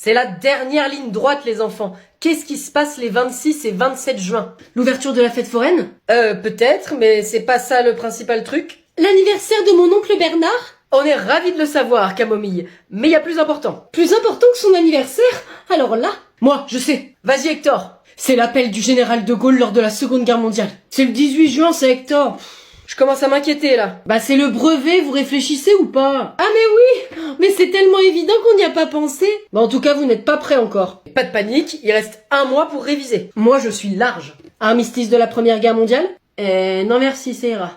C'est la dernière ligne droite, les enfants. Qu'est-ce qui se passe les 26 et 27 juin? L'ouverture de la fête foraine? Peut-être, mais c'est pas ça le principal truc. L'anniversaire de mon oncle Bernard? On est ravis de le savoir, Camomille. Mais il y a plus important. Plus important que son anniversaire? Alors là, moi, je sais. Vas-y, Hector. C'est l'appel du général de Gaulle lors de la Seconde Guerre mondiale. C'est le 18 juin, c'est Hector. Je commence à m'inquiéter, là. Bah c'est le brevet, vous réfléchissez ou pas? Ah mais oui, mais c'est tellement évident qu'on n'y a pas pensé. Bah en tout cas, vous n'êtes pas prêts encore. Pas de panique, il reste un mois pour réviser. Moi, je suis large. Armistice de la Première Guerre mondiale? Non merci, ça ira.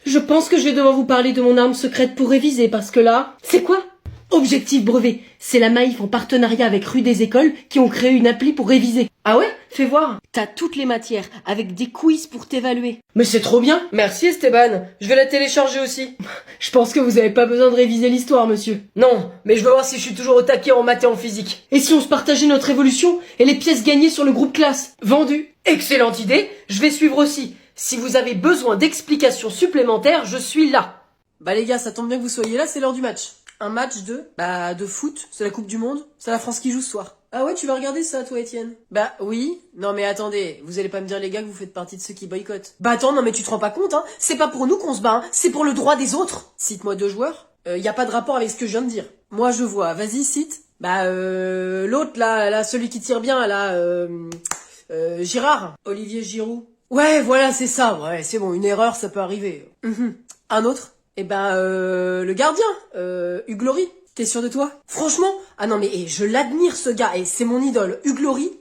Je pense que je vais devoir vous parler de mon arme secrète pour réviser, parce que là... C'est quoi? Objectif brevet. C'est la Maïf en partenariat avec Rue des Écoles qui ont créé une appli pour réviser. Ah ouais? Fais voir. T'as toutes les matières, avec des quiz pour t'évaluer. Mais c'est trop bien. Merci Esteban. Je vais la télécharger aussi. Je pense que vous avez pas besoin de réviser l'histoire, monsieur. Non, mais je veux voir si je suis toujours au taquet en maths et en physique. Et si on se partageait notre évolution et les pièces gagnées sur le groupe classe? Vendu. Excellente idée. Je vais suivre aussi. Si vous avez besoin d'explications supplémentaires, je suis là. Bah les gars, ça tombe bien que vous soyez là, c'est l'heure du match. Un match de foot, c'est la Coupe du Monde, c'est la France qui joue ce soir. Ah ouais, tu vas regarder ça, toi, Étienne? Bah oui. Non mais attendez, vous allez pas me dire les gars que vous faites partie de ceux qui boycottent. Bah attends, non mais tu te rends pas compte, hein? C'est pas pour nous qu'on se bat, hein, c'est pour le droit des autres. Cite-moi 2 joueurs. Y a pas de rapport avec ce que je viens de dire. Moi je vois, vas-y, cite. Bah l'autre là, celui qui tire bien, là, Girard. Olivier Giroud. Ouais, voilà, c'est ça, ouais, c'est bon, une erreur, ça peut arriver. Un autre? Eh ben, le gardien, Hugues Laurie. T'es sûr de toi? Franchement? Ah non mais je l'admire ce gars, et c'est mon idole. Hugues Laurie,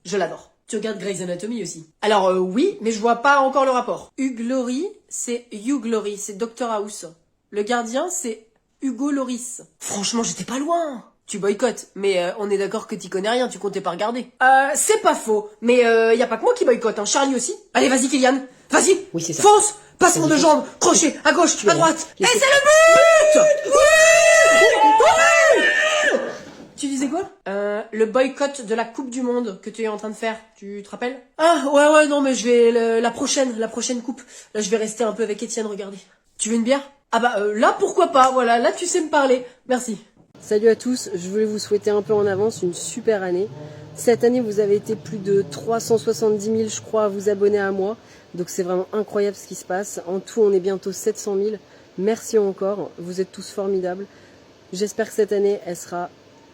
je l'adore. Tu regardes Grey's Anatomy aussi? Alors oui, mais je vois pas encore le rapport. Hugues Laurie, c'est Hugh Laurie, c'est Dr House. Le gardien, c'est Hugo Loris. Franchement, j'étais pas loin. Tu boycottes, mais on est d'accord que t'y connais rien, tu comptais pas regarder. C'est pas faux, mais y a pas que moi qui boycotte, hein, Charlie aussi. Allez, vas-y Kylian, vas-y, oui, c'est ça. Fonce, passement de jambes, crochet, à gauche, à droite, et c'est le but. Oui. Tu disais quoi? Le boycott de la Coupe du Monde que tu es en train de faire, tu te rappelles? Ah ouais, non mais je vais la prochaine coupe. Là je vais rester un peu avec Étienne, regardez. Tu veux une bière? Ah bah là pourquoi pas, voilà, là tu sais me parler, merci. Salut à tous, je voulais vous souhaiter un peu en avance une super année. Cette année, vous avez été plus de 370 000, je crois, à vous abonner à moi. Donc c'est vraiment incroyable ce qui se passe. En tout, on est bientôt 700 000. Merci encore, vous êtes tous formidables. J'espère que cette année, elle sera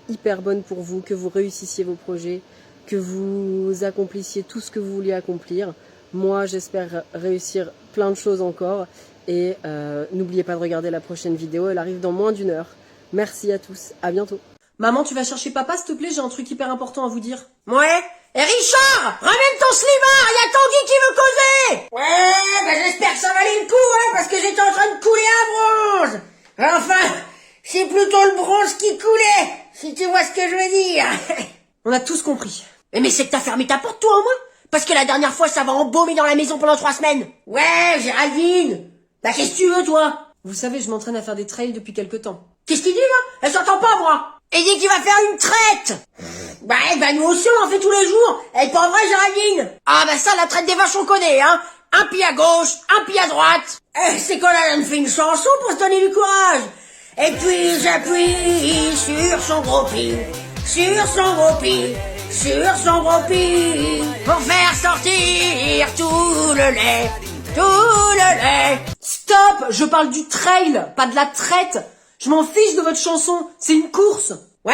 hyper bonne pour vous, que vous réussissiez vos projets, que vous accomplissiez tout ce que vous vouliez accomplir. Moi, j'espère réussir plein de choses encore. Et n'oubliez pas de regarder la prochaine vidéo, elle arrive dans moins d'1 heure. Merci à tous, à bientôt. Maman, tu vas chercher papa, s'il te plaît, j'ai un truc hyper important à vous dire. Ouais. Et Richard, ramène ton slibard, y a Tanguy qui veut causer. Ouais, bah j'espère que ça valait le coup, hein, parce que j'étais en train de couler un bronze. Enfin, c'est plutôt le bronze qui coulait, si tu vois ce que je veux dire. On a tous compris. Mais c'est que t'as fermé ta porte, toi, au moins? Parce que la dernière fois, ça va embaumer dans la maison pendant 3 semaines. Ouais, Géraldine. Bah qu'est-ce que tu veux, toi? Vous savez, je m'entraîne à faire des trails depuis quelque temps. Qu'est-ce qu'il dit, là? Elle s'entend pas, moi. Il dit qu'il va faire une traite. Bah nous aussi, on en fait tous les jours. Elle est pas vrai, Géraldine? Ah bah ça, la traite des vaches, on connaît, hein. Un pied à gauche, un pied à droite. C'est qu'on a fait une chanson pour se donner du courage. Et puis j'appuie sur son gros pied, sur son gros pied, sur son gros pied, pour faire sortir tout le lait, tout le lait. Stop! Je parle du trail, pas de la traite. Je m'en fiche de votre chanson, c'est une course. Ouais?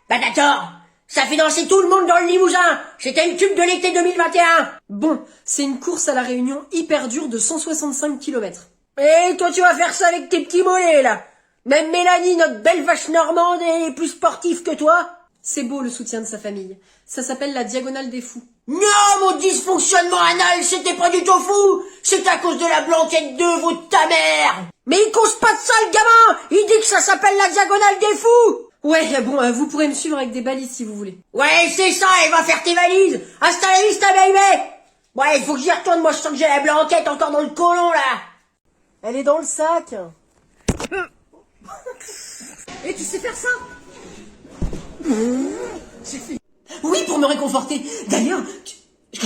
Bah d'accord. Ça fait danser tout le monde dans le Limousin. C'était le tube de l'été 2021. Bon, c'est une course à la Réunion hyper dure de 165 km. Et toi tu vas faire ça avec tes petits mollets là. Même Mélanie, notre belle vache normande, est plus sportive que toi. C'est beau le soutien de sa famille. Ça s'appelle la diagonale des fous. Non, mon dysfonctionnement anal, c'était pas du tout fou. C'est à cause de la blanquette de votre ta mère. Mais il cause pas de ça, le gamin. Il dit que ça s'appelle la diagonale des fous. Ouais, bon, vous pourrez me suivre avec des balises si vous voulez. Ouais, c'est ça, et va faire tes valises. Hasta la vista, baby. Ouais, il faut que j'y retourne, moi je sens que j'ai la blanquette encore dans le côlon, là. Elle est dans le sac. Et tu sais faire ça? J'ai fait... Oui, pour me réconforter. D'ailleurs, j'ai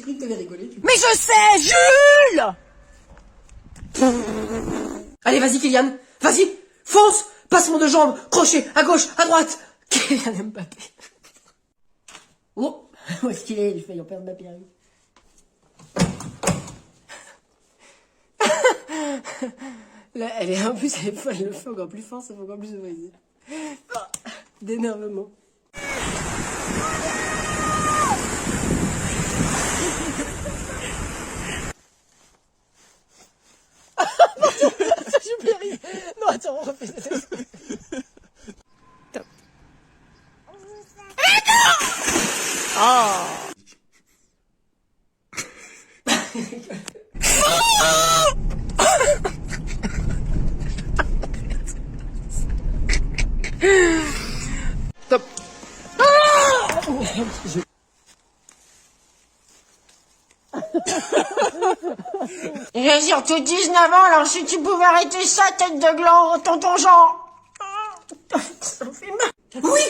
cru que t'avais rigolé. Mais je sais, Jules. Allez, vas-y, Kylian. Vas-y, fonce. Passement de jambes, crochet, à gauche, à droite. Kylian Mbappé. Oh, où est-ce qu'il est? Je vais en perdre ma perruque. Là, elle est en plus, elle le fait encore plus fort, ça fait encore plus de plaisir. D'énervement. Je peux rien. Non, attends, on refait ça. Top. Top. J'ai surtout 19 ans, alors si tu pouvais arrêter ça, tête de gland, tonton Jean. Ça me fait mal. Oui.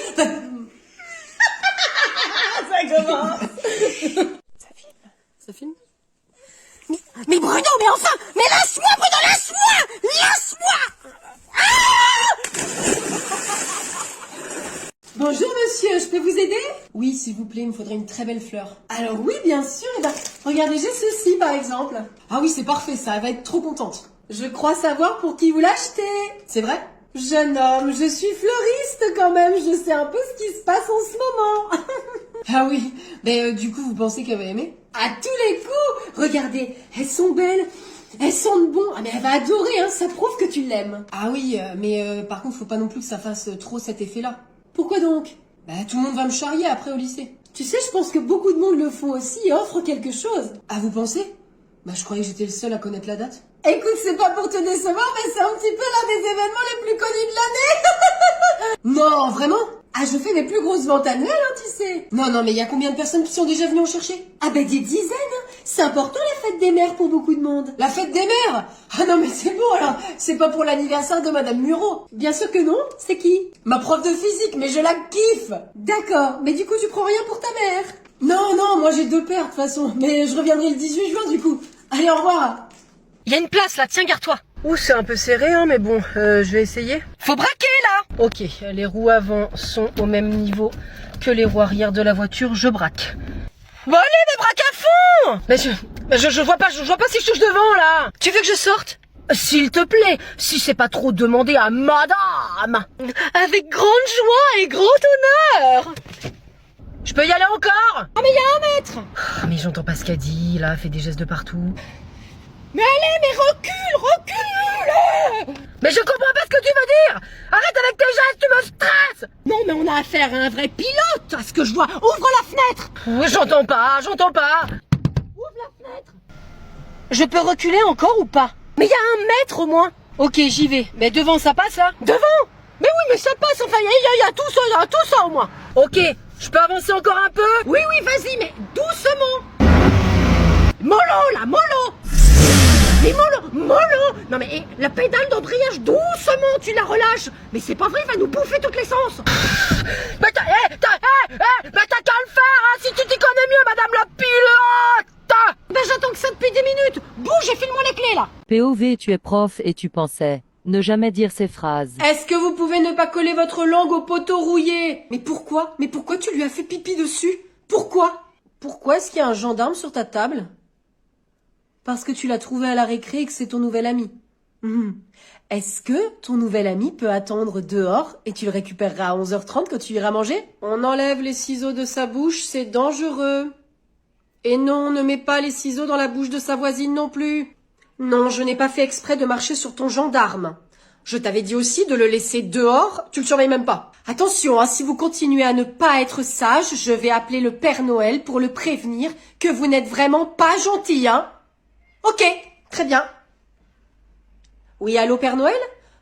Ça commence. Ça filme? Mais Bruno, mais enfin, mais laisse-moi, Bruno, laisse-moi, laisse-moi. Bonjour monsieur, je peux vous aider? Oui, s'il vous plaît, il me faudrait une très belle fleur. Alors oui, bien sûr, eh ben, regardez, j'ai ceci par exemple. Ah oui, c'est parfait ça, elle va être trop contente. Je crois savoir pour qui vous l'achetez. C'est vrai? Jeune homme, je suis fleuriste quand même, je sais un peu ce qui se passe en ce moment. Ah oui, mais du coup, vous pensez qu'elle va aimer? À tous les coups. Regardez, elles sont belles, elles sentent bon. Ah mais elle va adorer, hein, ça prouve que tu l'aimes. Ah oui, mais par contre, faut pas non plus que ça fasse trop cet effet-là. Pourquoi donc? Bah tout le monde va me charrier après au lycée. Tu sais, je pense que beaucoup de monde le font aussi et offrent quelque chose. Ah vous pensez? Bah je croyais que j'étais le seul à connaître la date. Écoute, c'est pas pour te décevoir, mais c'est un petit peu l'un des événements les plus connus de l'année. Non, vraiment? Ah, je fais mes plus grosses ventes annuelles, hein, tu sais. Non, mais il y a combien de personnes qui sont déjà venues en chercher? Ah ben des dizaines. C'est important la fête des mères pour beaucoup de monde. La fête des mères? Ah non mais c'est bon alors, c'est pas pour l'anniversaire de Madame Muro. Bien sûr que non, c'est qui? Ma prof de physique, mais je la kiffe. D'accord, mais du coup tu prends rien pour ta mère? Non, moi j'ai 2 pères de toute façon, mais je reviendrai le 18 juin du coup. Allez, au revoir. Il y a une place là, tiens, garde-toi. Ouh, c'est un peu serré, hein, mais bon, je vais essayer. Faut braquer là. Ok, les roues avant sont au même niveau que les roues arrière de la voiture, je braque. Bon allez, mais braque à fond. Mais je vois pas si je touche devant là. Tu veux que je sorte? S'il te plaît, si c'est pas trop demandé à madame. Avec grande joie et grand honneur. Je peux y aller encore? Ah mais il y a 1 mètre. Ah, mais j'entends pas ce qu'elle dit, là, elle fait des gestes de partout. Mais allez, mais recule. Mais je comprends pas ce que tu veux dire. Arrête avec tes gestes, tu me stresses. Non mais on a affaire à un vrai pilote. À ce que je vois, ouvre la fenêtre. J'entends pas. Ouvre la fenêtre. Je peux reculer encore ou pas? Mais il y a 1 mètre au moins. Ok, j'y vais. Mais devant, ça passe là? Devant? Mais oui, mais ça passe, enfin, il y a tout ça au moins. Ok, je peux avancer encore un peu? Oui, vas-y, mais doucement. Mollo, là, mollo. Mais mollo. Non mais la pédale d'embrayage, doucement, tu la relâches. Mais c'est pas vrai, il va nous bouffer toute l'essence. Mais t'as qu'à le faire, hein, si tu t'y connais mieux, madame la pilote. Ben j'attends que ça depuis 10 minutes. Bouge et file-moi les clés là. POV, tu es prof et tu pensais ne jamais dire ces phrases. Est-ce que vous pouvez ne pas coller votre langue au poteau rouillé? Mais pourquoi tu lui as fait pipi dessus? Pourquoi est-ce qu'il y a un gendarme sur ta table? Parce que tu l'as trouvé à la récré et que c'est ton nouvel ami. Est-ce que ton nouvel ami peut attendre dehors et tu le récupéreras à 11h30 quand tu iras manger? On enlève les ciseaux de sa bouche, c'est dangereux. Et non, ne mets pas les ciseaux dans la bouche de sa voisine non plus. Non, je n'ai pas fait exprès de marcher sur ton gendarme. Je t'avais dit aussi de le laisser dehors, tu le surveilles même pas. Attention, hein, si vous continuez à ne pas être sage, je vais appeler le Père Noël pour le prévenir que vous n'êtes vraiment pas gentil, hein. Ok, très bien. Oui, allô Père Noël?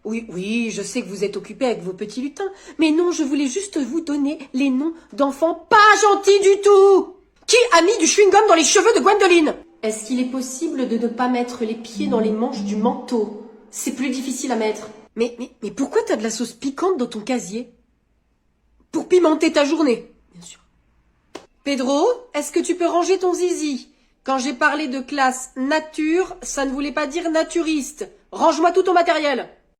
Oui, je sais que vous êtes occupé avec vos petits lutins, mais non, je voulais juste vous donner les noms d'enfants pas gentils du tout. Qui a mis du chewing-gum dans les cheveux de Gwendoline? Est-ce qu'il est possible de ne pas mettre les pieds dans les manches du manteau? C'est plus difficile à mettre. Mais pourquoi t'as de la sauce piquante dans ton casier? Pour pimenter ta journée, bien sûr. Pedro, est-ce que tu peux ranger ton zizi? Quand j'ai parlé de classe nature, ça ne voulait pas dire naturiste. Range-moi tout ton matériel.